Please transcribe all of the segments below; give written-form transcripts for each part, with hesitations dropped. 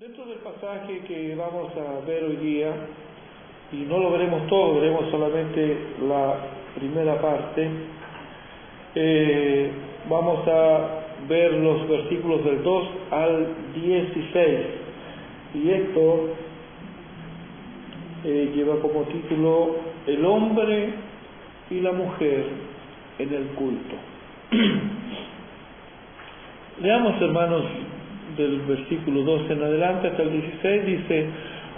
Dentro del pasaje que vamos a ver hoy día, y no lo veremos todo, veremos solamente la primera parte, vamos a ver los versículos del 2 al 16, y esto lleva como título El hombre y la mujer en el culto. Leamos, hermanos, del versículo 2 en adelante hasta el 16, dice: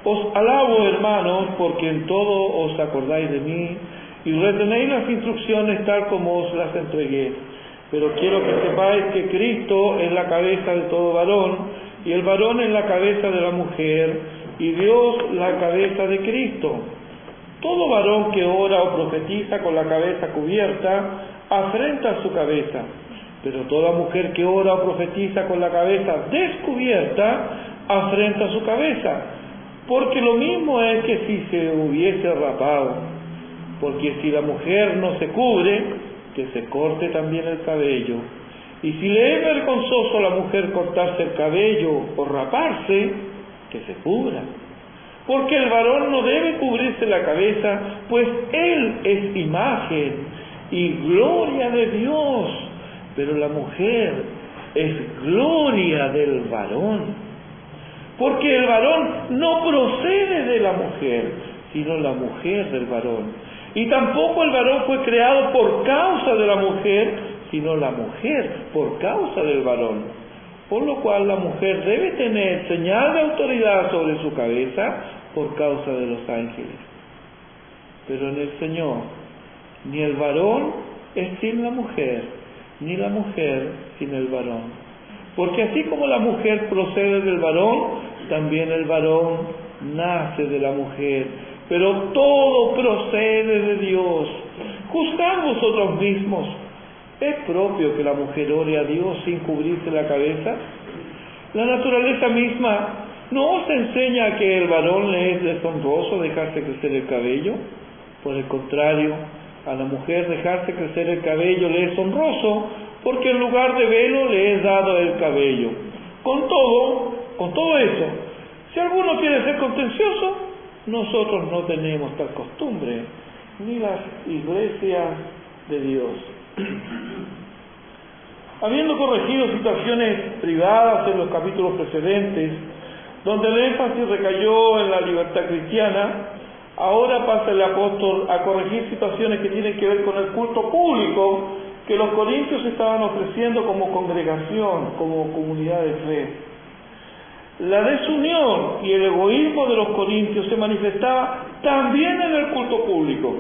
Os alabo, hermanos, porque en todo os acordáis de mí y retenéis las instrucciones tal como os las entregué. Pero quiero que sepáis que Cristo es la cabeza de todo varón, y el varón es la cabeza de la mujer, y Dios la cabeza de Cristo. Todo varón que ora o profetiza con la cabeza cubierta afrenta su cabeza, pero toda mujer que ora o profetiza con la cabeza descubierta afrenta su cabeza, porque lo mismo es que si se hubiese rapado. Porque si la mujer no se cubre, que se corte también el cabello. Y si le es vergonzoso a la mujer cortarse el cabello o raparse, que se cubra. Porque el varón no debe cubrirse la cabeza, pues él es imagen y gloria de Dios, pero la mujer es gloria del varón. Porque el varón no procede de la mujer, sino la mujer del varón. Y tampoco el varón fue creado por causa de la mujer, sino la mujer por causa del varón. Por lo cual la mujer debe tener señal de autoridad sobre su cabeza por causa de los ángeles. Pero en el Señor, ni el varón es sin la mujer, ni la mujer sin el varón. Porque así como la mujer procede del varón, también el varón nace de la mujer. Pero todo procede de Dios. Juzgad vosotros mismos. ¿Es propio que la mujer ore a Dios sin cubrirse la cabeza? La naturaleza misma no os enseña que el varón le es deshonroso dejarse crecer el cabello. Por el contrario, a la mujer dejarse crecer el cabello le es honroso, porque en lugar de velo le es dado el cabello. Con todo eso, si alguno quiere ser contencioso, nosotros no tenemos tal costumbre, ni las iglesias de Dios. Habiendo corregido situaciones privadas en los capítulos precedentes, donde el énfasis recayó en la libertad cristiana, ahora pasa el apóstol a corregir situaciones que tienen que ver con el culto público que los corintios estaban ofreciendo como congregación, como comunidad de fe. La desunión y el egoísmo de los corintios se manifestaba también en el culto público.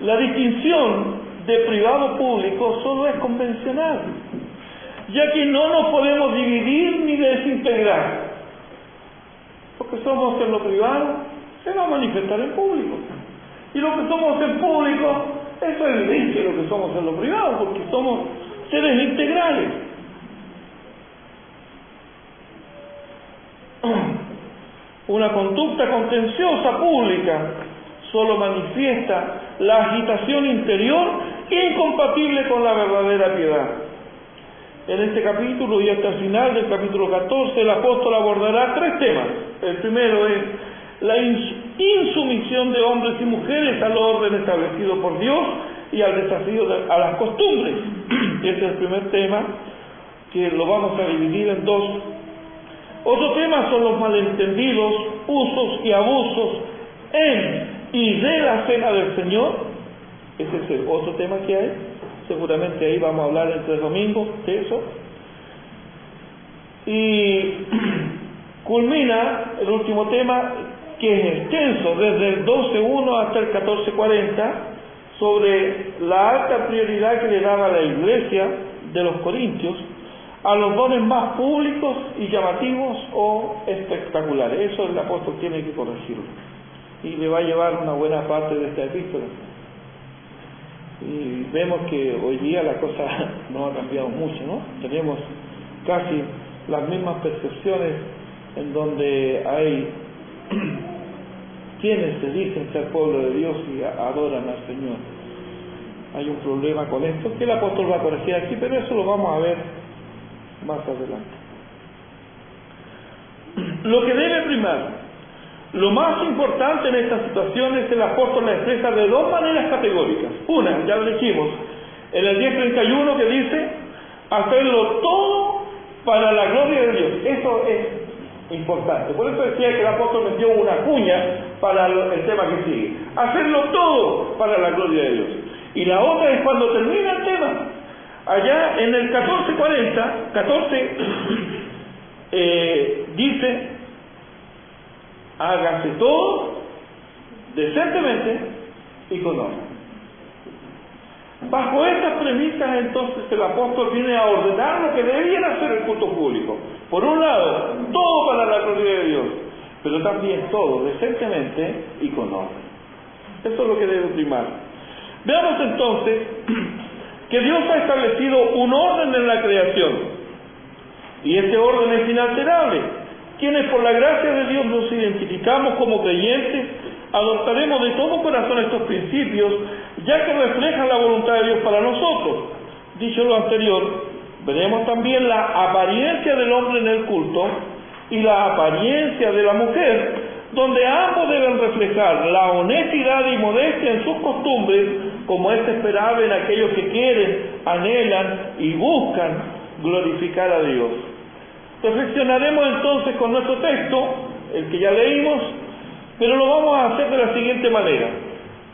La distinción de privado-público solo es convencional, ya que no nos podemos dividir ni desintegrar. Lo que somos en lo privado se va a manifestar en público, y lo que somos en público, eso es evidente lo que somos en lo privado, porque somos seres integrales. Una conducta contenciosa pública solo manifiesta la agitación interior incompatible con la verdadera piedad. En este capítulo y hasta el final del capítulo 14, el apóstol abordará tres temas. El primero es la insumisión de hombres y mujeres al orden establecido por Dios y al desafío a las costumbres. Ese es el primer tema, que lo vamos a dividir en dos. Otro tema son los malentendidos, usos y abusos en y de la cena del Señor. Ese es el otro tema que hay. Seguramente ahí vamos a hablar en 3 domingos de eso. Y culmina el último tema, que es extenso, desde el 12.1 hasta el 14.40, sobre la alta prioridad que le daba la iglesia de los corintios a los dones más públicos y llamativos o espectaculares. Eso el apóstol tiene que corregirlo, y le va a llevar una buena parte de esta epístola. Y vemos que hoy día la cosa no ha cambiado mucho, ¿no? Tenemos casi las mismas percepciones, en donde hay quienes se dicen ser pueblo de Dios y adoran al Señor. Hay un problema con esto que el apóstol va a corregir aquí, pero eso lo vamos a ver más adelante. lo que debe primar, lo más importante en esta situación es el apóstol la expresa de dos maneras categóricas. Una, ya lo dijimos, en el 10:31 que dice, hacerlo todo para la gloria de Dios. Eso es importante. Por eso decía que el apóstol metió una cuña para el tema que sigue. Hacerlo todo para la gloria de Dios. Y la otra es cuando termina el tema. Allá en el 14 dice, hágase todo decentemente y con orden. Bajo estas premisas, entonces, el apóstol viene a ordenar lo que debiera hacer el culto público. Por un lado, todo para la gloria de Dios, pero también todo decentemente y con orden. Eso es lo que debe primar. Veamos entonces que Dios ha establecido un orden en la creación, y este orden es inalterable. Quienes por la gracia de Dios nos identificamos como creyentes, adoptaremos de todo corazón estos principios, ya que reflejan la voluntad de Dios para nosotros. Dicho lo anterior, veremos también la apariencia del hombre en el culto y la apariencia de la mujer, donde ambos deben reflejar la honestidad y modestia en sus costumbres, como es esperable en aquellos que quieren, anhelan y buscan glorificar a Dios. Reflexionaremos entonces con nuestro texto, el que ya leímos, pero lo vamos a hacer de la siguiente manera.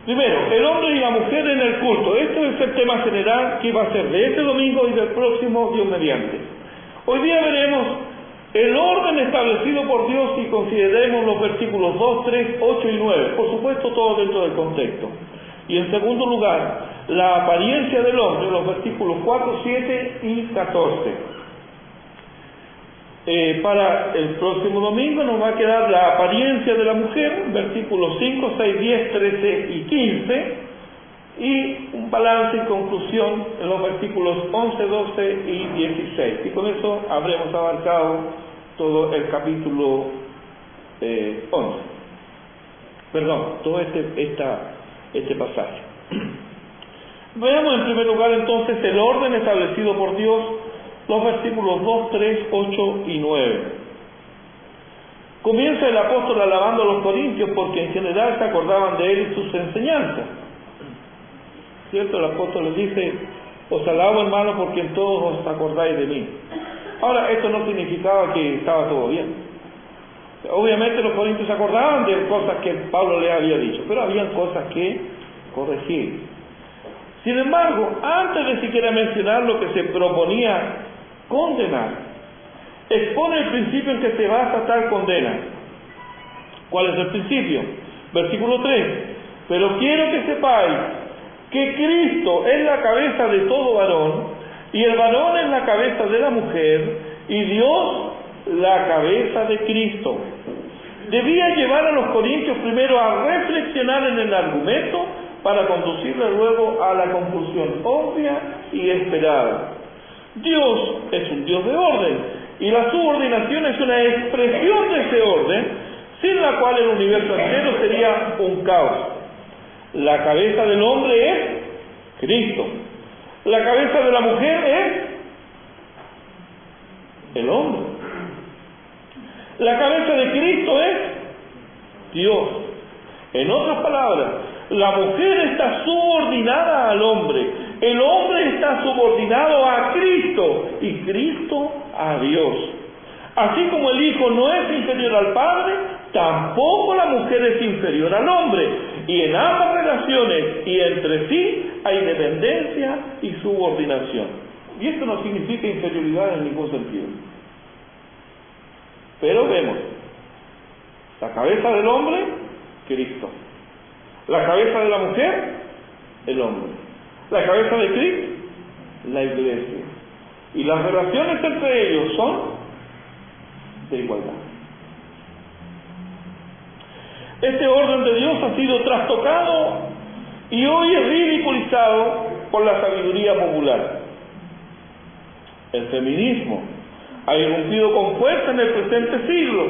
Primero, el hombre y la mujer en el culto. Este es el tema general que va a ser de este domingo y del próximo, Dios mediante. Hoy día veremos el orden establecido por Dios y consideremos los versículos 2, 3, 8 y 9. Por supuesto, todo dentro del contexto. Y en segundo lugar, la apariencia del hombre, los versículos 4, 7 y 14. Para el próximo domingo nos va a quedar la apariencia de la mujer, versículos 5, 6, 10, 13 y 15, y un balance y conclusión en los versículos 11, 12 y 16. Y con eso habremos abarcado todo el capítulo 11. Perdón, todo este pasaje. Veamos en primer lugar entonces el orden establecido por Dios, los versículos 2, 3, 8 y 9. Comienza el apóstol alabando a los corintios porque en general se acordaban de él y sus enseñanzas. ¿Cierto? El apóstol les dice, os alabo hermano porque en todos os acordáis de mí. Ahora, esto no significaba que estaba todo bien. Obviamente los corintios se acordaban de cosas que Pablo les había dicho, pero habían cosas que corregir. Sin embargo, antes de siquiera mencionar lo que se proponía condenar, expone el principio en que se basa tal condena. ¿Cuál es el principio? Versículo 3. Pero quiero que sepáis que Cristo es la cabeza de todo varón, y el varón es la cabeza de la mujer, y Dios la cabeza de Cristo. Debía llevar a los corintios primero a reflexionar en el argumento para conducirle luego a la conclusión obvia y esperada. Dios es un Dios de orden, y la subordinación es una expresión de ese orden, sin la cual el universo entero sería un caos. La cabeza del hombre es Cristo. La cabeza de la mujer es el hombre. La cabeza de Cristo es Dios. En otras palabras, la mujer está subordinada al hombre, el hombre está subordinado a Cristo y Cristo a Dios. Así como el hijo no es inferior al padre, tampoco la mujer es inferior al hombre. Y en ambas relaciones y entre sí hay dependencia y subordinación. Y esto no significa inferioridad en ningún sentido. Pero vemos, la cabeza del hombre, Cristo. La cabeza de la mujer, el hombre. La cabeza de Cristo, la iglesia. Y las relaciones entre ellos son de igualdad. Este orden de Dios ha sido trastocado y hoy es ridiculizado por la sabiduría popular. El feminismo ha irrumpido con fuerza en el presente siglo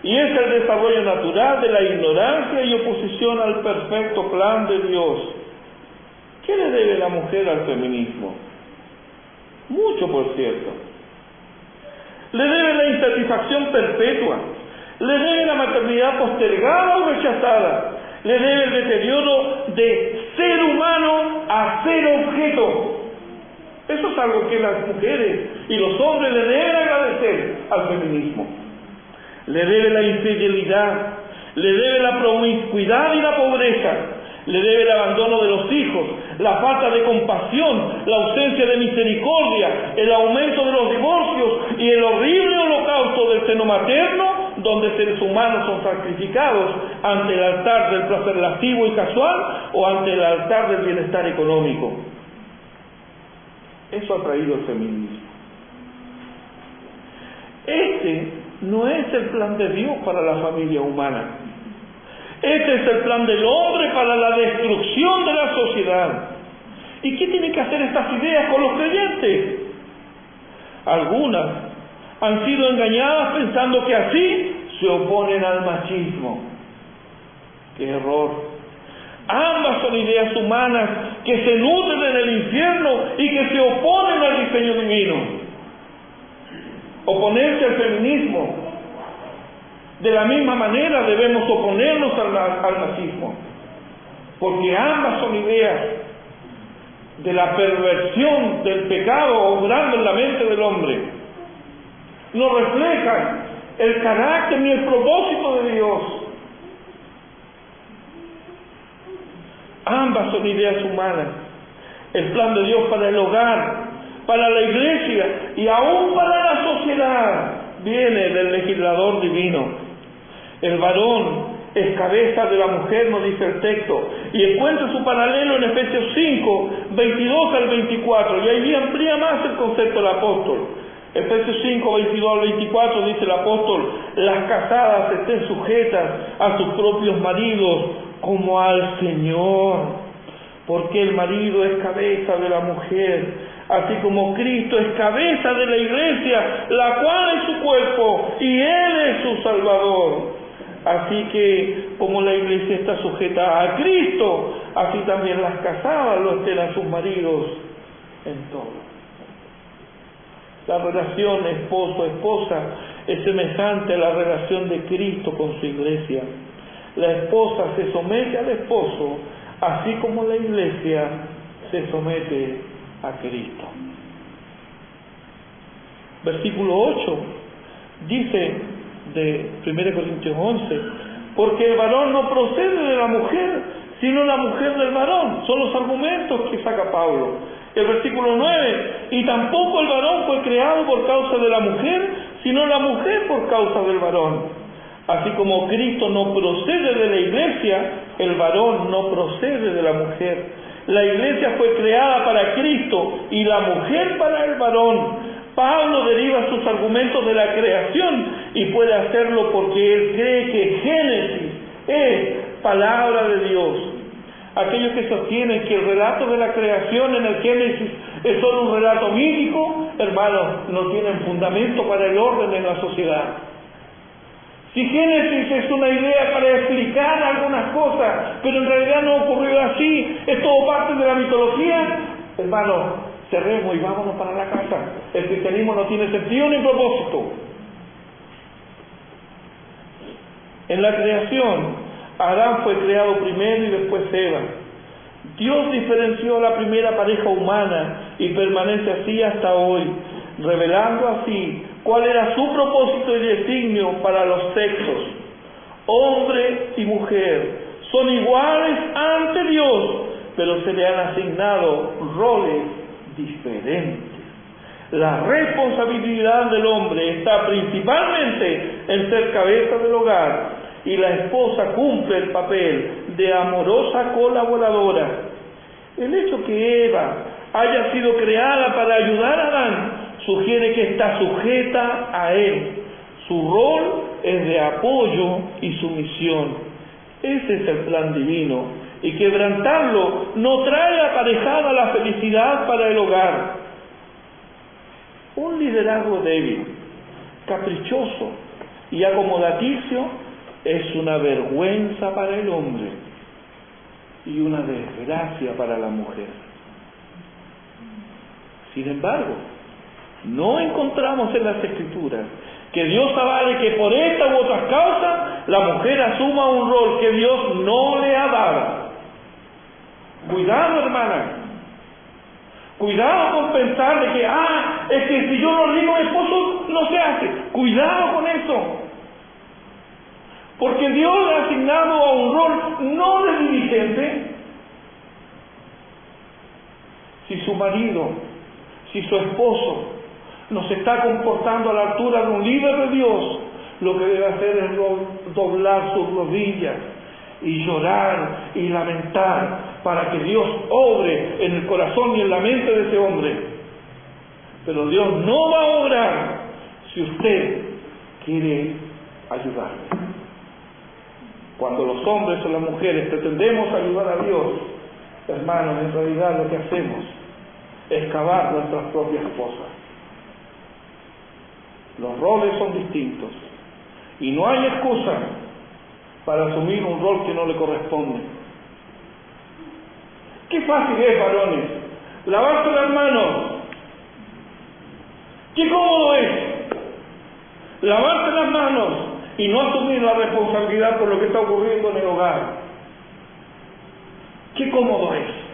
y es el desarrollo natural de la ignorancia y oposición al perfecto plan de Dios. ¿Qué le debe la mujer al feminismo? Mucho, por cierto. Le debe la insatisfacción perpetua, le debe la maternidad postergada o rechazada, le debe el deterioro de ser humano a ser objeto. Eso es algo que las mujeres y los hombres le deben agradecer al feminismo. Le debe la infidelidad, le debe la promiscuidad y la pobreza, le debe el abandono de los hijos, la falta de compasión, la ausencia de misericordia, el aumento de los divorcios y el horrible holocausto del seno materno, donde seres humanos son sacrificados ante el altar del placer lascivo y casual o ante el altar del bienestar económico. Eso ha traído el feminismo. Este no es el plan de Dios para la familia humana. Este es el plan del hombre para la destrucción de la sociedad. ¿Y qué tienen que hacer estas ideas con los creyentes? Algunas han sido engañadas pensando que así se oponen al machismo. ¡Qué error! Ambas son ideas humanas que se nutren en el infierno y que se oponen al diseño divino. Oponerse al feminismo, de la misma manera debemos oponernos al machismo, porque ambas son ideas de la perversión del pecado obrando en la mente del hombre. No reflejan el carácter ni el propósito de Dios. Ambas son ideas humanas. El plan de Dios para el hogar, para la iglesia y aún para la sociedad viene del legislador divino. El varón es cabeza de la mujer, nos dice el texto, y encuentra su paralelo en Efesios 5, 22 al 24, y ahí amplía más el concepto del apóstol. Efesios 5, 22 al 24 dice el apóstol: las casadas estén sujetas a sus propios maridos como al Señor, porque el marido es cabeza de la mujer, así como Cristo es cabeza de la iglesia, la cual es su cuerpo y Él es su Salvador. Así que como la iglesia está sujeta a Cristo, así también las casadas lo estén a sus maridos en todo. La relación esposo-esposa es semejante a la relación de Cristo con su iglesia. La esposa se somete al esposo, así como la iglesia se somete a Cristo. Versículo 8 dice de 1 Corintios 11: porque el varón no procede de la mujer, sino la mujer del varón. Son los argumentos que saca Pablo. El versículo 9: y tampoco el varón fue creado por causa de la mujer, sino la mujer por causa del varón. Así como Cristo no procede de la iglesia, el varón no procede de la mujer. La iglesia fue creada para Cristo y la mujer para el varón. Pablo deriva sus argumentos de la creación y puede hacerlo porque él cree que Génesis es palabra de Dios. Aquellos que sostienen que el relato de la creación en el Génesis es solo un relato mítico, hermanos, no tienen fundamento para el orden en la sociedad. Si Génesis es una idea para explicar algunas cosas, pero en realidad no ocurrió así, es todo parte de la mitología, hermanos, cerremos y vámonos para la casa. El cristianismo no tiene sentido ni propósito. En la creación, Adán fue creado primero y después Eva. Dios diferenció a la primera pareja humana y permanece así hasta hoy, revelando así cuál era su propósito y designio para los sexos. Hombre y mujer son iguales ante Dios, pero se le han asignado roles diferentes. La responsabilidad del hombre está principalmente en ser cabeza del hogar, y la esposa cumple el papel de amorosa colaboradora. El hecho que Eva haya sido creada para ayudar a Adán sugiere que está sujeta a él. Su rol es de apoyo y sumisión. Ese es el plan divino, y quebrantarlo no trae aparejada la felicidad para el hogar. Un liderazgo débil, caprichoso y acomodaticio es una vergüenza para el hombre y una desgracia para la mujer. Sin embargo, no encontramos en las Escrituras que Dios avale que por esta u otras causas la mujer asuma un rol que Dios no le ha dado. Cuidado, hermana. Cuidado con pensar de que, es que si yo no digo a mi esposo, no se hace. Cuidado con eso. Porque Dios le ha asignado a un rol no de dirigente. Si su marido, si su esposo no se está comportando a la altura de un líder de Dios, lo que debe hacer es doblar sus rodillas y llorar y lamentar para que Dios obre en el corazón y en la mente de ese hombre. Pero Dios no va a obrar si usted quiere ayudarle. Cuando los hombres o las mujeres pretendemos ayudar a Dios, hermanos, en realidad lo que hacemos es cavar nuestras propias fosas. Los roles son distintos y no hay excusa para asumir un rol que no le corresponde. Qué fácil es, varones, lavarse las manos. Qué cómodo es lavarse las manos y no asumir la responsabilidad por lo que está ocurriendo en el hogar. Qué cómodo es.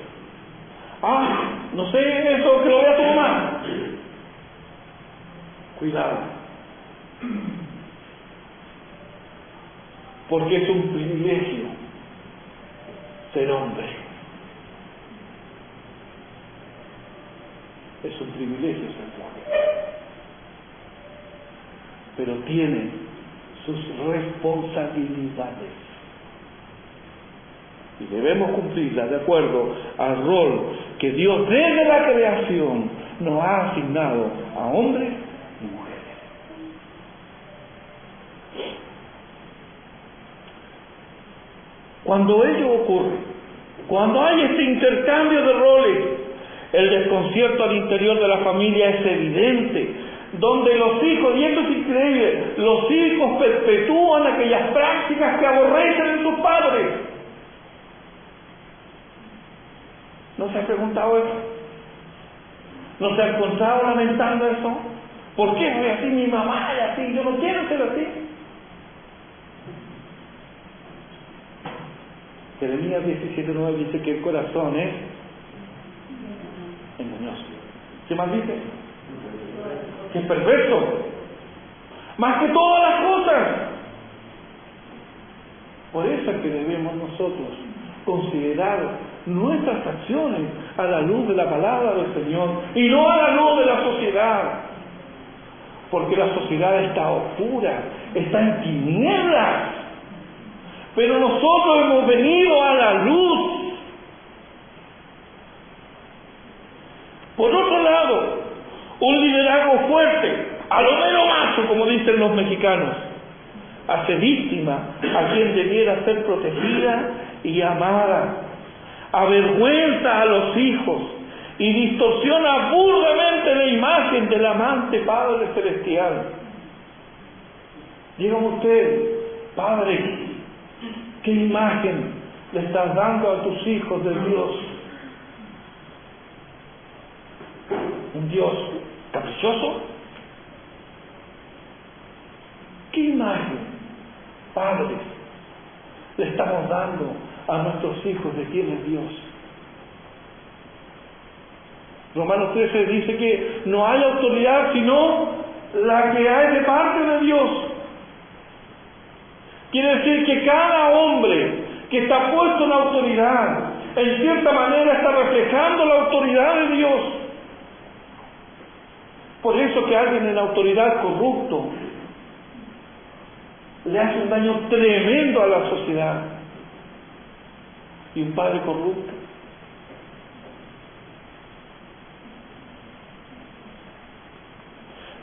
No sé, eso que lo vea tu mamá. Cuidado. Porque es un privilegio ser hombre. Es un privilegio ser hombre. Pero tiene sus responsabilidades. Y debemos cumplirlas de acuerdo al rol que Dios desde la creación nos ha asignado a hombres y mujeres. Cuando ello ocurre, cuando hay este intercambio de roles, el desconcierto al interior de la familia es evidente, donde los hijos, y esto es increíble, los hijos perpetúan aquellas prácticas que aborrecen en sus padres. ¿No se ha preguntado eso? ¿No se ha encontrado lamentando eso? ¿Por qué soy así? Mi mamá es así, yo no quiero ser así. Jeremías 17:9 dice que el corazón es engañoso. ¿Qué más dice? Que es perverso. Más que todas las cosas. Por eso es que debemos nosotros considerar nuestras acciones a la luz de la palabra del Señor y no a la luz de la sociedad. Porque la sociedad está oscura, está en tinieblas. Pero nosotros hemos venido a la luz. Por otro lado, un liderazgo fuerte, a lo menos macho, como dicen los mexicanos, hace víctima a quien debiera ser protegida y amada, avergüenza a los hijos y distorsiona burdamente la imagen del amante Padre Celestial. Dígame usted, Padre, ¿qué imagen le estás dando a tus hijos de Dios? ¿Un Dios caprichoso? ¿Qué imagen, padres, le estamos dando a nuestros hijos de quién es Dios? Romanos 13 dice que no hay autoridad sino la que hay de parte de Dios. Quiere decir que cada hombre que está puesto en autoridad, en cierta manera está reflejando la autoridad de Dios. Por eso que alguien en autoridad corrupto le hace un daño tremendo a la sociedad. Y un padre corrupto.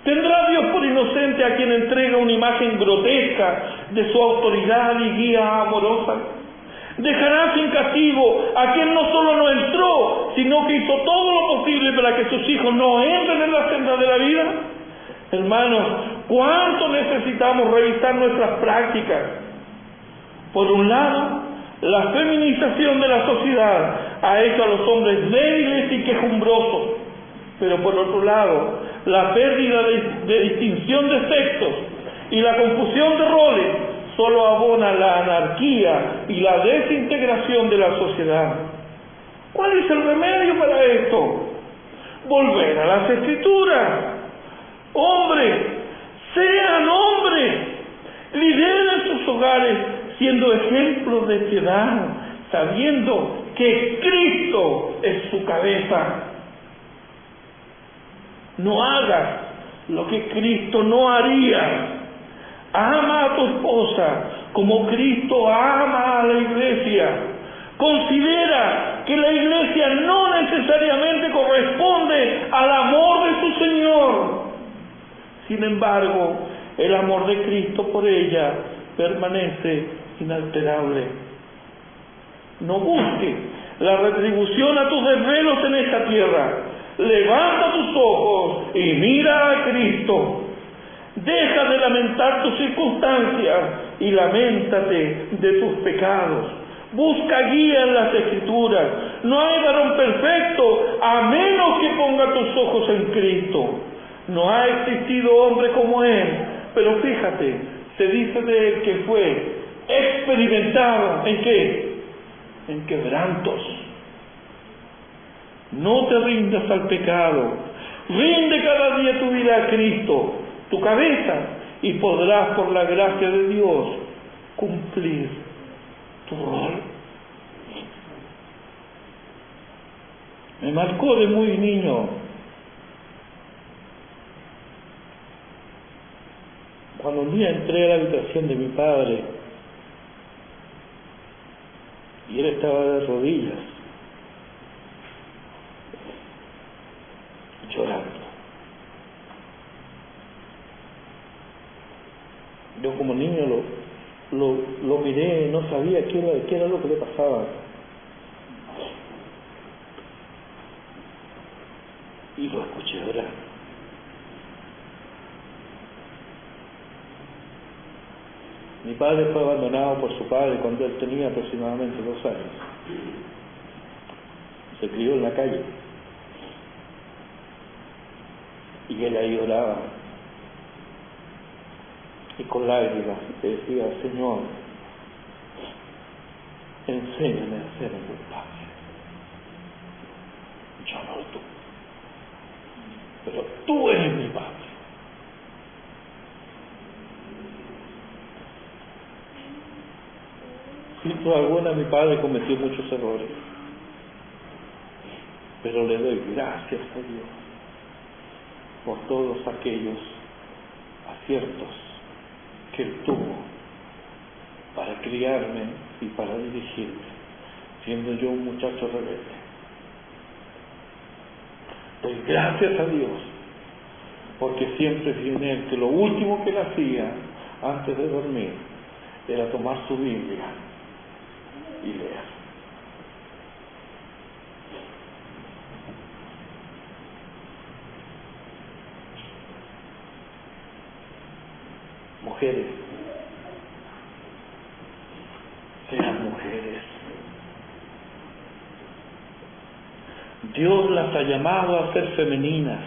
¿Tendrá Dios por inocente a quien entrega una imagen grotesca de su autoridad y guía amorosa? ¿Dejará sin castigo a quien no solo no entró, sino que hizo todo lo posible para que sus hijos no entren en la senda de la vida? Hermanos, ¿cuánto necesitamos revisar nuestras prácticas? Por un lado, la feminización de la sociedad ha hecho a los hombres débiles y quejumbrosos, pero por otro lado, la pérdida de distinción de sexos y la confusión de roles solo abona la anarquía y la desintegración de la sociedad. ¿Cuál es el remedio para esto? Volver a las Escrituras. Hombres, sean hombres, lideren sus hogares siendo ejemplos de piedad, sabiendo que Cristo es su cabeza. No hagas lo que Cristo no haría. Ama a tu esposa como Cristo ama a la iglesia. Considera que la iglesia no necesariamente corresponde al amor de su Señor. Sin embargo, el amor de Cristo por ella permanece inalterable. No busques la retribución a tus desvelos en esta tierra. Levanta tus ojos y mira a Cristo. Deja de lamentar tus circunstancias y lamentate de tus pecados. Busca guía en las Escrituras. No hay varón perfecto a menos que ponga tus ojos en Cristo. No ha existido hombre como Él, pero fíjate, se dice de Él que fue experimentado, ¿en qué? En quebrantos. No te rindas al pecado. Rinde cada día tu vida a Cristo, tu cabeza, y podrás por la gracia de Dios cumplir tu rol. Me marcó de muy niño cuando un día entré a la habitación de mi padre y él estaba de rodillas llorando. Yo como niño lo miré, no sabía qué era lo que le pasaba. Y lo escuché llorar. Mi padre fue abandonado por su padre cuando él tenía aproximadamente 2 años. Se crió en la calle. Y él ahí oraba. Y con lágrimas le decía: Señor, enséñame a ser un buen padre. Yo no tú, pero tú eres mi padre. Sin duda alguna mi padre cometió muchos errores, pero le doy gracias a Dios por todos aquellos aciertos que Él tuvo para criarme y para dirigirme, siendo yo un muchacho rebelde. Doy gracias a Dios, porque siempre vi en Él que lo último que Él hacía antes de dormir era tomar su Biblia y leer. Mujeres, sean mujeres. Dios las ha llamado a ser femeninas.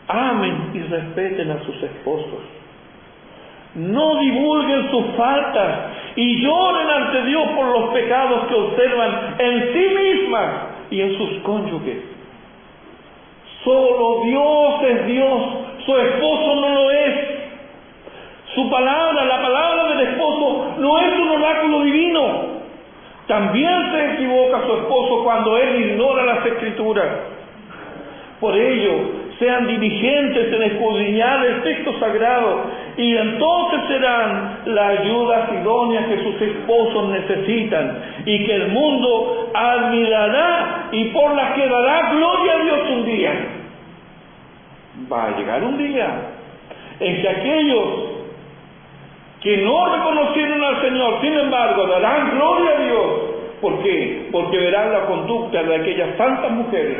Amen y respeten a sus esposos. No divulguen sus faltas y lloren ante Dios por los pecados que observan en sí mismas y en sus cónyuges. Solo Dios es Dios, su esposo no lo es. Su palabra, la palabra del esposo, no es un oráculo divino. También se equivoca su esposo cuando él ignora las Escrituras. Por ello, sean diligentes en escudriñar el texto sagrado, y entonces serán la ayuda idónea que sus esposos necesitan y que el mundo admirará y por la que dará gloria a Dios un día. Va a llegar un día en que aquellos que no reconocieron al Señor, sin embargo, darán gloria a Dios. ¿Por qué? Porque verán la conducta de aquellas santas mujeres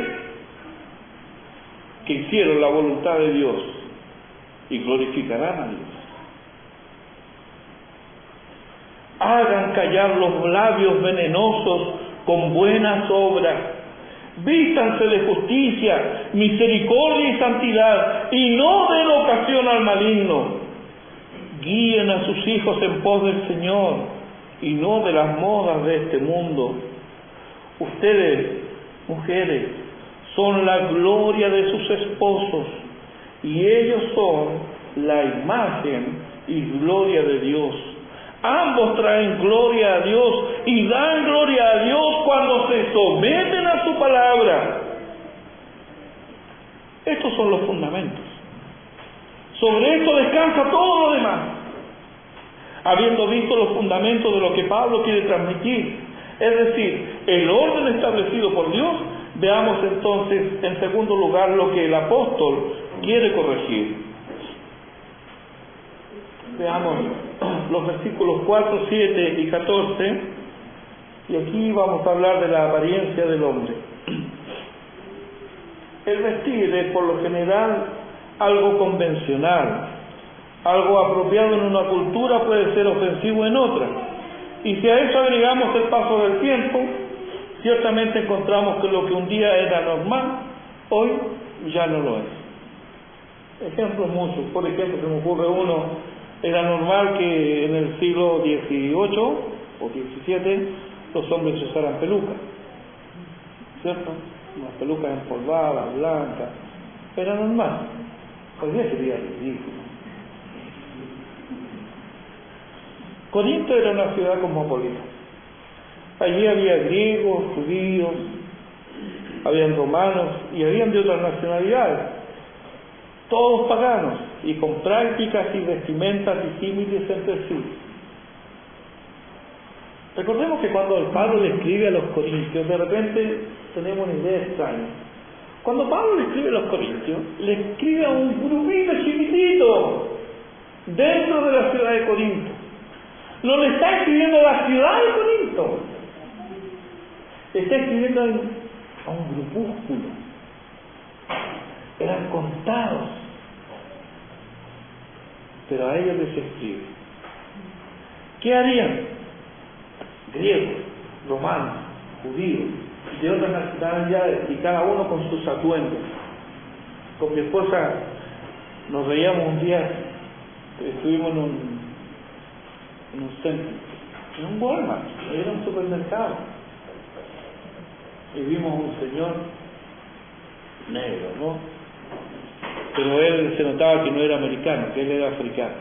que hicieron la voluntad de Dios y glorificarán a Dios. Hagan callar los labios venenosos con buenas obras. Vístanse de justicia, misericordia y santidad, y no den ocasión al maligno. Guíen a sus hijos en pos del Señor, y no de las modas de este mundo. Ustedes, mujeres, son la gloria de sus esposos, y ellos son la imagen y gloria de Dios. Ambos traen gloria a Dios y dan gloria a Dios cuando se someten a su palabra. Estos son los fundamentos. Sobre esto descansa todo lo demás. Habiendo visto los fundamentos de lo que Pablo quiere transmitir, es decir, el orden establecido por Dios, veamos entonces en segundo lugar lo que el apóstol quiere corregir. Veamos los versículos 4, 7 y 14, y aquí vamos a hablar de la apariencia del hombre. El vestir es por lo general algo convencional, algo apropiado en una cultura puede ser ofensivo en otra, y si a eso agregamos el paso del tiempo, ciertamente encontramos que lo que un día era normal, hoy ya no lo es. Ejemplos muchos, por ejemplo, se me ocurre uno. Era normal que en el siglo XVIII o XVII los hombres usaran pelucas, ¿cierto? Unas pelucas empolvadas, blancas, era normal. Hoy día sería ridículo. Corinto era una ciudad cosmopolita. Allí había griegos, judíos, habían romanos y habían de otras nacionalidades. Todos paganos y con prácticas y vestimentas disímiles entre sí. Recordemos que cuando el Pablo le escribe a los corintios, de repente tenemos una idea extraña. Cuando Pablo le escribe a los corintios, le escribe a un grupito chiquitito dentro de la ciudad de Corinto. No le está escribiendo a la ciudad de Corinto, le está escribiendo a un grupúsculo. Eran contados, pero a ellos les escribe. ¿Qué harían? Griegos, romanos, judíos, de otras nacionalidades, y cada uno con sus atuendos. Con mi esposa nos veíamos un día, estuvimos en un centro, en un Walmart, era un supermercado, y vimos a un señor negro, ¿no? Pero él se notaba que no era americano, que él era africano.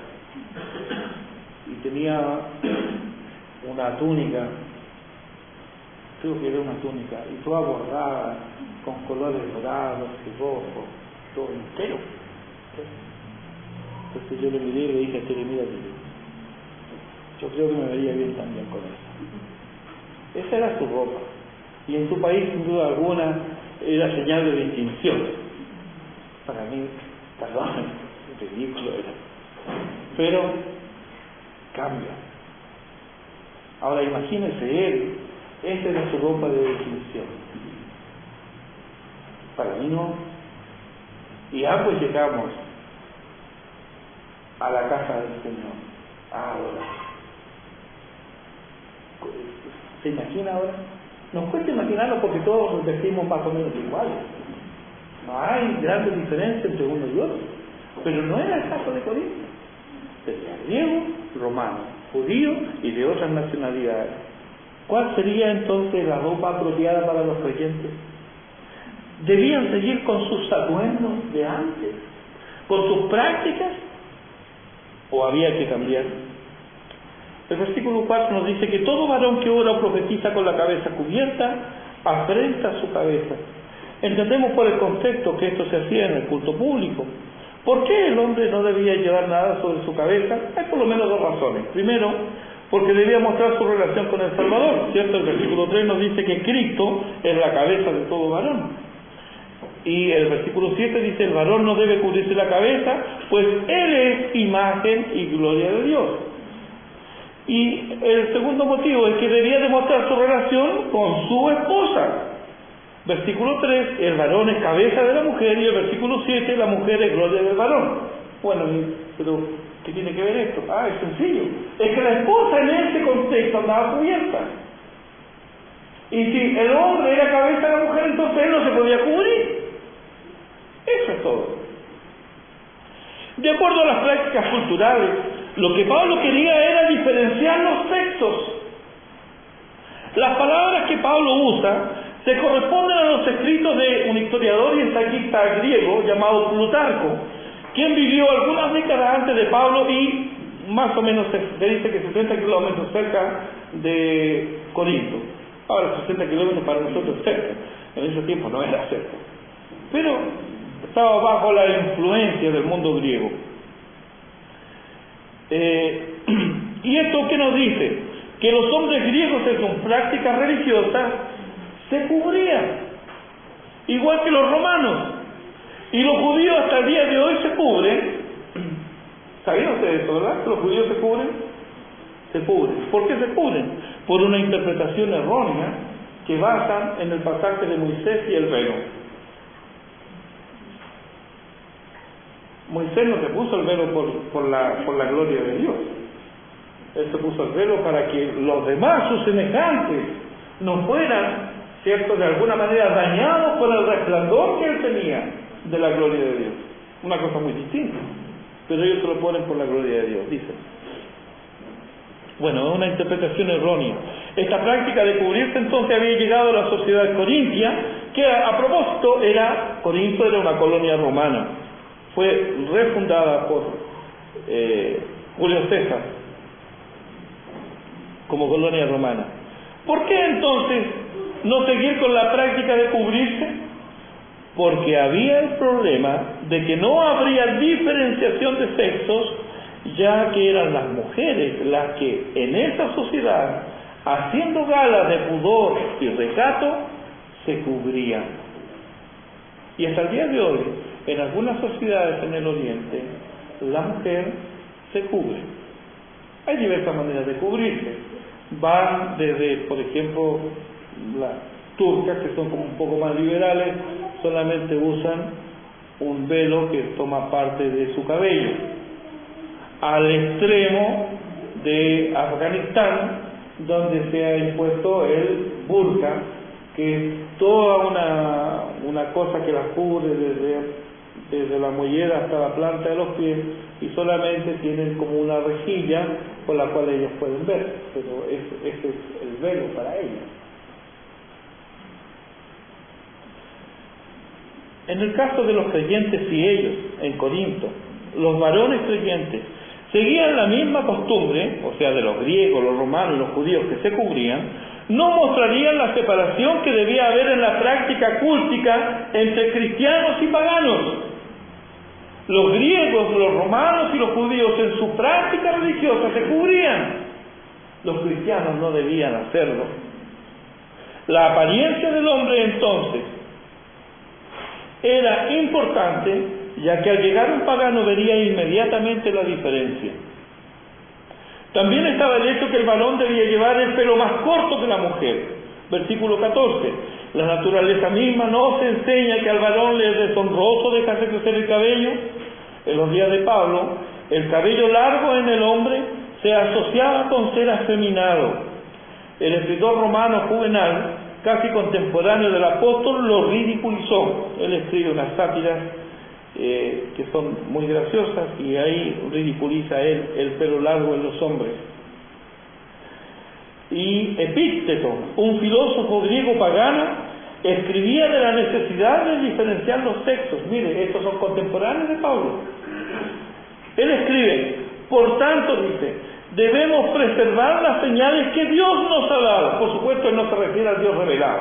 Y tenía una túnica, creo que era una túnica, y toda bordada, con colores dorados y rojos, todo entero. Entonces yo le miré y le dije a Tere, mira, yo creo que me vería bien también con eso. Esa era su ropa. Y en su país, sin duda alguna, era señal de distinción. Para mí, perdón, ridículo era. Pero cambia. Ahora imagínese él, esta era su ropa de distinción. Para mí no. Y ya pues llegamos a la casa del Señor. Ahora, ¿se imagina ahora? Nos cuesta imaginarlo porque todos nos vestimos más o menos iguales. No hay grandes diferencias entre uno y otro. Pero no era el caso de Corinto. Tenía griego, romano, judío y de otras nacionalidades. ¿Cuál sería entonces la ropa apropiada para los creyentes? ¿Debían seguir con sus atuendos de antes? ¿Con sus prácticas? ¿O había que cambiar? El versículo 4 nos dice que todo varón que ora o profetiza con la cabeza cubierta, afrenta su cabeza. Entendemos por el contexto que esto se hacía en el culto público. ¿Por qué el hombre no debía llevar nada sobre su cabeza? Hay por lo menos dos razones. Primero, porque debía mostrar su relación con el Salvador, ¿cierto? El versículo 3 nos dice que Cristo es la cabeza de todo varón. Y el versículo 7 dice, el varón no debe cubrirse la cabeza, pues Él es imagen y gloria de Dios. Y el segundo motivo es que debía demostrar su relación con su esposa. Versículo 3, el varón es cabeza de la mujer, y el versículo 7, la mujer es gloria del varón. Bueno, pero ¿qué tiene que ver esto? Ah, es sencillo. Es que la esposa en este contexto andaba cubierta. Y si el hombre era cabeza de la mujer, entonces él no se podía cubrir. Eso es todo. De acuerdo a las prácticas culturales, lo que Pablo quería era diferenciar los sexos. Las palabras que Pablo usa se corresponden a los escritos de un historiador y ensayista griego llamado Plutarco, quien vivió algunas décadas antes de Pablo y más o menos se dice que 60 kilómetros cerca de Corinto. Ahora 60 kilómetros para nosotros es cerca, en ese tiempo no era cerca, pero estaba bajo la influencia del mundo griego. ¿Y esto qué nos dice? Que los hombres griegos en sus prácticas religiosas se cubrían, igual que los romanos, y los judíos hasta el día de hoy se cubren. ¿Sabían ustedes eso, verdad? ¿Que los judíos se cubren? Se cubren. ¿Por qué se cubren? Por una interpretación errónea que basan en el pasaje de Moisés y el velo. Moisés no se puso el velo por la gloria de Dios. Él se puso el velo para que los demás, sus semejantes, no fueran, ¿cierto?, de alguna manera dañados por el resplandor que él tenía de la gloria de Dios. Una cosa muy distinta. Pero ellos se lo ponen por la gloria de Dios, dicen. Bueno, es una interpretación errónea. Esta práctica de cubrirse entonces había llegado a la sociedad corintia, que a propósito Corinto era una colonia romana. Fue refundada por Julio César como colonia romana. ¿Por qué entonces no seguir con la práctica de cubrirse? Porque había el problema de que no habría diferenciación de sexos, ya que eran las mujeres las que en esa sociedad, haciendo gala de pudor y recato, se cubrían. Y hasta el día de hoy, en algunas sociedades en el Oriente, la mujer se cubre. Hay diversas maneras de cubrirse. Van desde, por ejemplo, las turcas, que son como un poco más liberales, solamente usan un velo que toma parte de su cabello, al extremo de Afganistán, donde se ha impuesto el burka, que es toda una cosa que las cubre desde la mollera hasta la planta de los pies, y solamente tienen como una rejilla con la cual ellos pueden ver, pero ese es el velo para ellos. En el caso de los creyentes y ellos, en Corinto, los varones creyentes seguían la misma costumbre, o sea, de los griegos, los romanos y los judíos que se cubrían, no mostrarían la separación que debía haber en la práctica cultica entre cristianos y paganos. Los griegos, los romanos y los judíos en su práctica religiosa se cubrían. Los cristianos no debían hacerlo. La apariencia del hombre entonces era importante, ya que al llegar un pagano vería inmediatamente la diferencia. También estaba el hecho que el varón debía llevar el pelo más corto que la mujer. Versículo 14. La naturaleza misma nos enseña que al varón le es deshonroso dejarse crecer el cabello. En los días de Pablo, el cabello largo en el hombre se asociaba con ser afeminado. El escritor romano Juvenal, casi contemporáneo del apóstol, lo ridiculizó. Él escribe unas sátiras que son muy graciosas, y ahí ridiculiza él el pelo largo en los hombres. Y Epícteto, un filósofo griego pagano, escribía de la necesidad de diferenciar los sexos. Mire, estos son contemporáneos de Pablo. Él escribe: por tanto, dice, debemos preservar las señales que Dios nos ha dado. Por supuesto, él no se refiere al Dios revelado,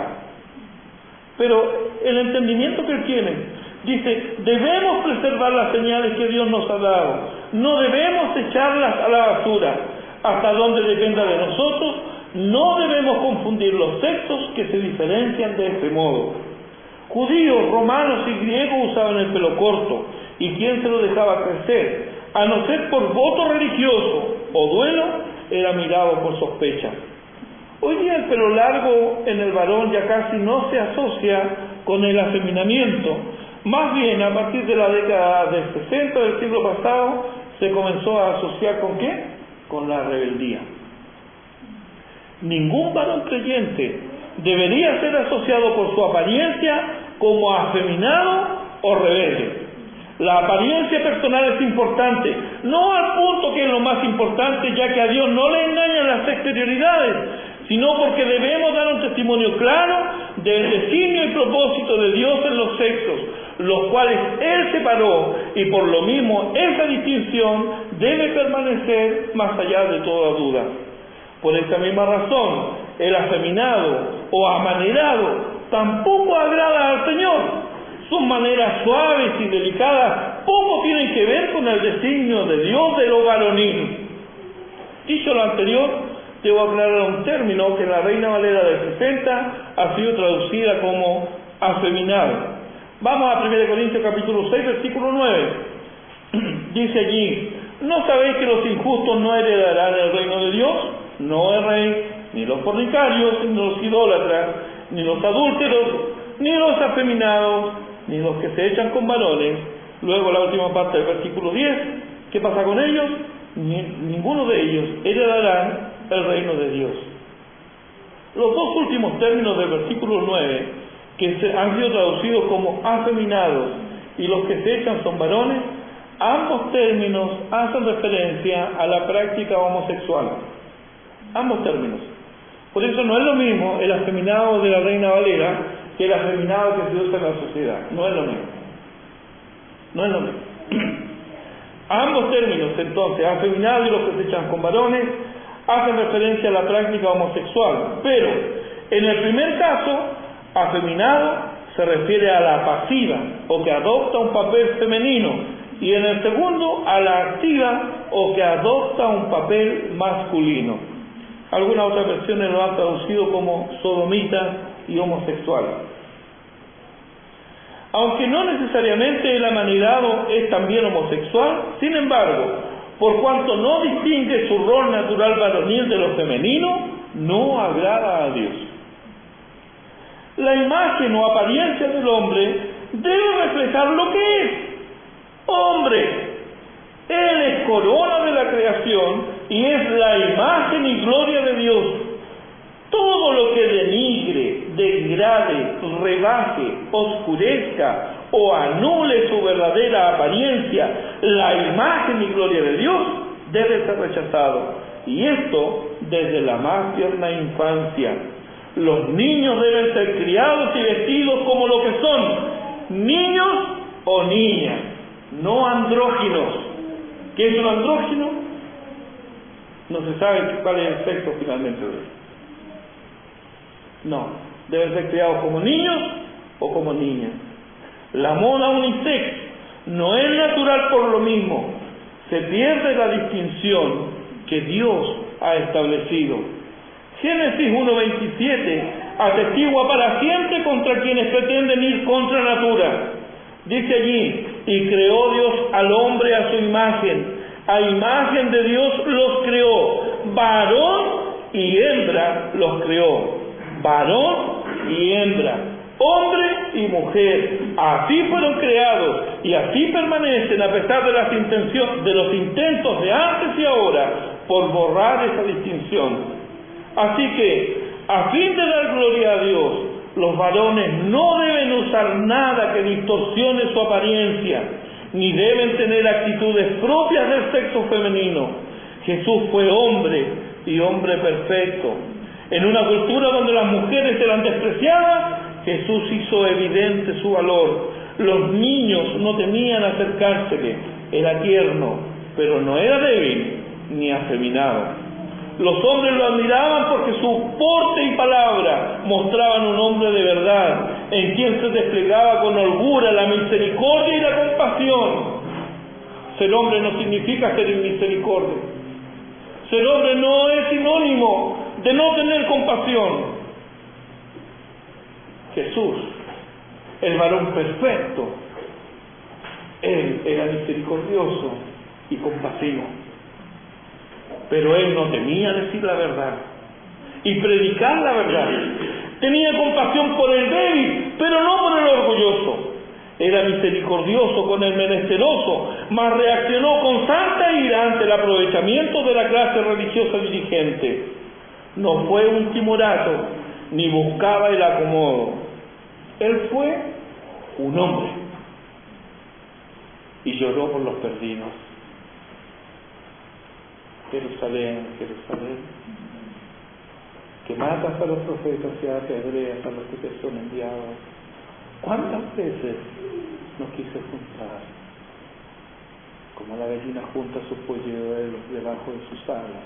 pero el entendimiento que él tiene, dice, debemos preservar las señales que Dios nos ha dado, no debemos echarlas a la basura. Hasta donde dependa de nosotros, no debemos confundir los sexos que se diferencian de este modo. Judíos, romanos y griegos usaban el pelo corto, y quien se lo dejaba crecer, a no ser por voto religioso o duelo, era mirado por sospecha. Hoy día el pelo largo en el varón ya casi no se asocia con el afeminamiento. Más bien, a partir de la década del 60 del siglo pasado, se comenzó a asociar ¿con qué? Con la rebeldía. Ningún varón creyente debería ser asociado por su apariencia como afeminado o rebelde. La apariencia personal es importante, no al punto que es lo más importante, ya que a Dios no le engañan las exterioridades, sino porque debemos dar un testimonio claro del designio y propósito de Dios en los sexos, los cuales Él separó, y por lo mismo esa distinción debe permanecer más allá de toda duda. Por esta misma razón, el afeminado o amanerado tampoco agrada al Señor. Sus maneras suaves y delicadas poco tienen que ver con el designio de Dios de lo varonil. Dicho lo anterior, debo aclarar un término que en la Reina Valera del 60 ha sido traducida como afeminado. Vamos a 1 Corintios capítulo 6, versículo 9. Dice allí: ¿no sabéis que los injustos no heredarán el reino de Dios? No erréis, ni los fornicarios, ni los idólatras, ni los adúlteros, ni los afeminados, ni los que se echan con varones. Luego la última parte del versículo 10, ¿qué pasa con ellos? Ninguno de ellos heredarán el reino de Dios. Los dos últimos términos del versículo 9, que han sido traducidos como afeminados y los que se echan son varones, ambos términos hacen referencia a la práctica homosexual. Ambos términos. Por eso no es lo mismo el afeminado de la Reina Valera que el afeminado que se usa en la sociedad. No es lo mismo. No es lo mismo. Ambos términos, entonces, afeminado y los que se echan con varones, hacen referencia a la práctica homosexual. Pero, en el primer caso, afeminado se refiere a la pasiva, o que adopta un papel femenino, y en el segundo, a la activa, o que adopta un papel masculino. Algunas otras versiones lo han traducido como sodomita y homosexual. Aunque no necesariamente el amanerado es también homosexual, sin embargo, por cuanto no distingue su rol natural varonil de lo femenino, no agrada a Dios. La imagen o apariencia del hombre debe reflejar lo que es hombre. Él es corona de la creación y es la imagen y gloria de Dios. Todo lo que denigre, degrade, rebaje, oscurezca o anule su verdadera apariencia, la imagen y gloria de Dios, debe ser rechazado. Y esto desde la más tierna infancia. Los niños deben ser criados y vestidos como lo que son, niños o niñas, no andróginos. ¿Qué es un andrógino? No se sabe cuál es el sexo finalmente de él. No, deben ser criados como niños o como niñas. La moda unisex no es natural por lo mismo. Se pierde la distinción que Dios ha establecido. Génesis 1:27 atestigua para siempre contra quienes pretenden ir contra natura. Dice allí: y creó Dios al hombre a su imagen, a imagen de Dios los creó, varón y hembra los creó, varón y hembra, hombre y mujer, así fueron creados y así permanecen a pesar de los intentos de antes y ahora por borrar esa distinción. Así que, a fin de dar gloria a Dios, los varones no deben usar nada que distorsione su apariencia, ni deben tener actitudes propias del sexo femenino. Jesús fue hombre y hombre perfecto. En una cultura donde las mujeres eran despreciadas, Jesús hizo evidente su valor. Los niños no temían acercársele. Era tierno, pero no era débil ni afeminado. Los hombres lo admiraban porque su porte y palabra mostraban un hombre de verdad, en quien se desplegaba con holgura la misericordia y la compasión. Ser hombre no significa ser inmisericordia. Ser hombre no es sinónimo de no tener compasión. Jesús, el varón perfecto, Él era misericordioso y compasivo. Pero Él no temía decir la verdad y predicar la verdad. Tenía compasión por el débil, pero no por el orgulloso. Era misericordioso con el menesteroso, mas reaccionó con santa ira ante el aprovechamiento de la clase religiosa dirigente. No fue un timorato, ni buscaba el acomodo. Él fue un hombre y lloró por los perdidos. Jerusalén, Jerusalén, que matas a los profetas y apedreas a los que te son enviados. ¿Cuántas veces no quise juntar, como la gallina junta su polluelo debajo de sus alas,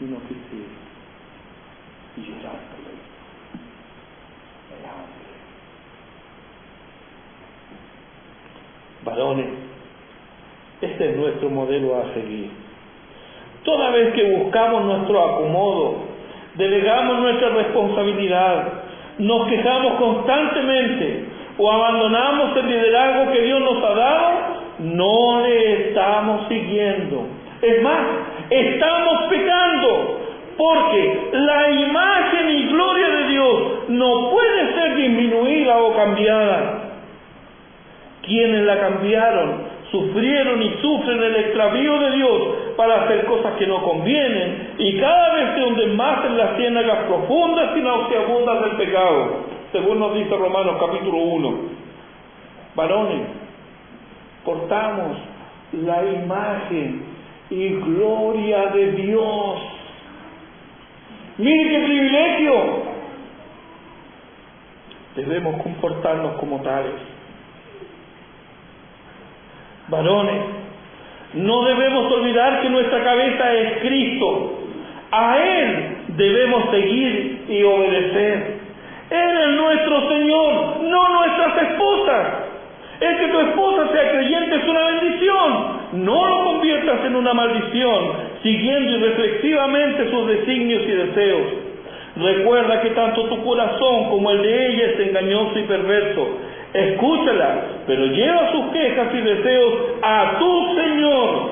y no quisiste, y llorándole, el hambre? Varones, este es nuestro modelo a seguir. Toda vez que buscamos nuestro acomodo, delegamos nuestra responsabilidad, nos quejamos constantemente o abandonamos el liderazgo que Dios nos ha dado, no le estamos siguiendo. Es más, estamos pecando, porque la imagen y gloria de Dios no puede ser disminuida o cambiada. Quienes la cambiaron sufrieron y sufren el extravío de Dios para hacer cosas que no convienen, y cada vez se hunden más en las ciénagas profundas y nauseabundas del pecado, según nos dice Romanos capítulo 1. Varones, portamos la imagen y gloria de Dios. ¡Mire qué privilegio! Debemos comportarnos como tales. Varones, no debemos olvidar que nuestra cabeza es Cristo. A Él debemos seguir y obedecer. Él es nuestro Señor, no nuestras esposas. El que tu esposa sea creyente es una bendición. No lo conviertas en una maldición, siguiendo irreflexivamente sus designios y deseos. Recuerda que tanto tu corazón como el de ella es engañoso y perverso. Escúchala, pero lleva sus quejas y deseos a tu Señor.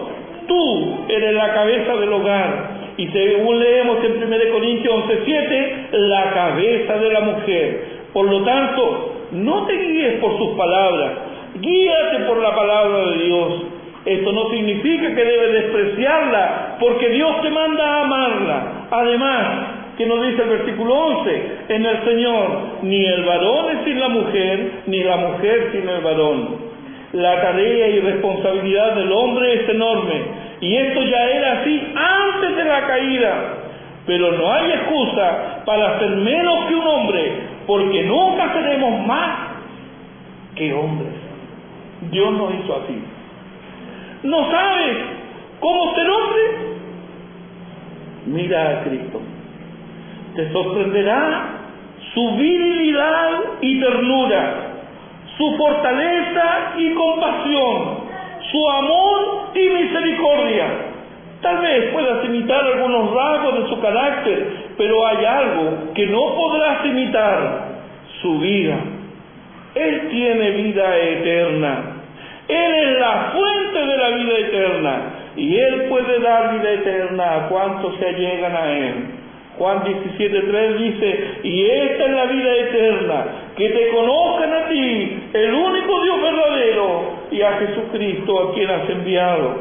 Tú eres la cabeza del hogar. Y según leemos en 1 Corintios 11:7, la cabeza de la mujer. Por lo tanto, no te guíes por sus palabras, guíate por la palabra de Dios. Esto no significa que debes despreciarla, porque Dios te manda a amarla. Además, que nos dice el versículo 11, en el Señor, ni el varón es sin la mujer, ni la mujer sin el varón. La tarea y responsabilidad del hombre es enorme, y esto ya era así antes de la caída. Pero no hay excusa para ser menos que un hombre, porque nunca seremos más que hombres. Dios nos hizo así. ¿No sabes cómo ser hombre? Mira a Cristo. Te sorprenderá su virilidad y ternura, su fortaleza y compasión, su amor y misericordia. Tal vez puedas imitar algunos rasgos de su carácter, pero hay algo que no podrás imitar: su vida. Él tiene vida eterna. Él es la fuente de la vida eterna, y Él puede dar vida eterna a cuantos se allegan a Él. Juan 17:3 dice: y esta es la vida eterna, que te conozcan a ti, el único Dios verdadero, y a Jesucristo a quien has enviado.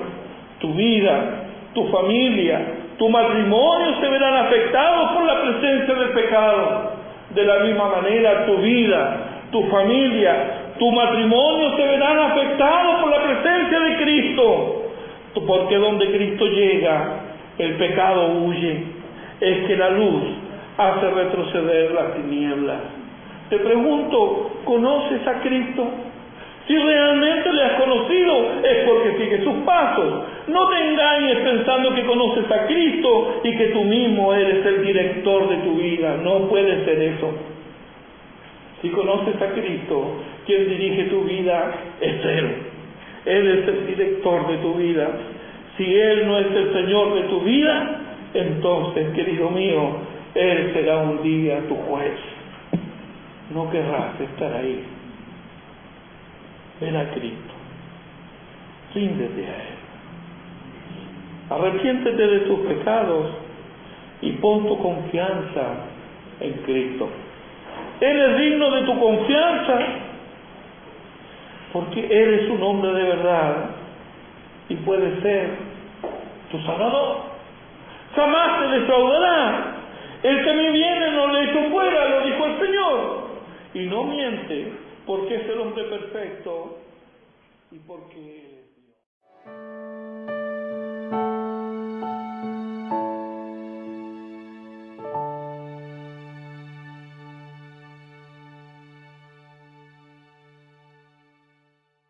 Tu vida, tu familia, tu matrimonio se verán afectados por la presencia del pecado. De la misma manera, tu vida, tu familia, tu matrimonio se verán afectados por la presencia de Cristo. Porque donde Cristo llega, el pecado huye. Es que la luz hace retroceder las tinieblas. Te pregunto, ¿conoces a Cristo? Si realmente le has conocido, es porque sigues sus pasos. No te engañes pensando que conoces a Cristo y que tú mismo eres el director de tu vida. No puede ser eso. Si conoces a Cristo, quien dirige tu vida es Él. Él es el director de tu vida. Si Él no es el Señor de tu vida, entonces, querido mío, Él será un día tu juez. No querrás estar ahí. Ven a Cristo. Ríndete a Él. Arrepiéntete de tus pecados y pon tu confianza en Cristo. Él es digno de tu confianza porque Él es un hombre de verdad y puede ser tu Salvador. Jamás te defraudará. El que a mí viene no le echo fuera, lo y no miente, porque es el hombre perfecto y porque